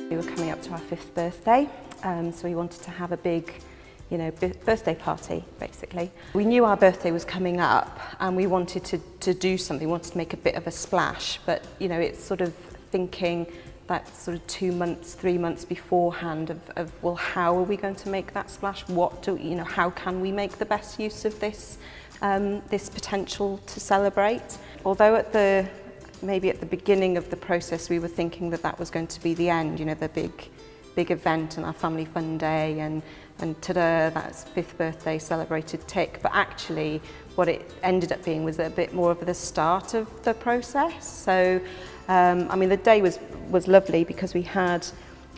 We were coming up to our 5th birthday, so we wanted to have a big, birthday party, basically. We knew our birthday was coming up and we wanted to do something, we wanted to make a bit of a splash, but, it's sort of thinking that sort of 2 months, 3 months beforehand of well, how are we going to make that splash? How can we make the best use of this, this potential to celebrate? Although maybe at the beginning of the process we were thinking that was going to be the end, the big event and our family fun day and ta-da, that's 5th birthday celebrated tick. But actually what it ended up being was a bit more of the start of the process. So the day was lovely because we had,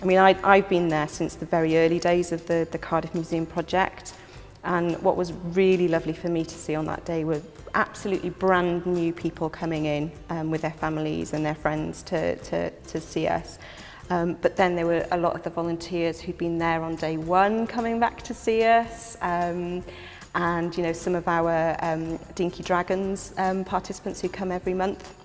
I've been there since the very early days of the Cardiff Museum project, and what was really lovely for me to see on that day were absolutely brand new people coming in with their families and their friends to see us. But then there were a lot of the volunteers who'd been there on day one coming back to see us, and some of our Dinky Dragons participants who come every month.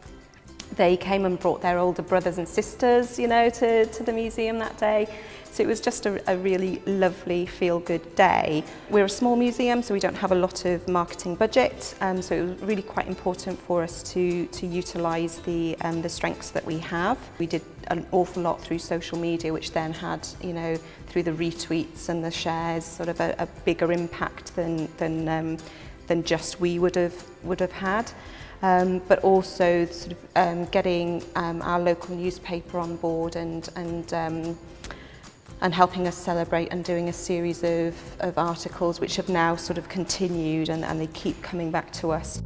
They came and brought their older brothers and sisters, to the museum that day. So it was just a really lovely, feel-good day. We're a small museum, so we don't have a lot of marketing budget, so it was really quite important for us to utilise the strengths that we have. We did an awful lot through social media, which then had, through the retweets and the shares, sort of a bigger impact than just we would have had. But also sort of getting our local newspaper on board and helping us celebrate and doing a series of articles which have now sort of continued and they keep coming back to us.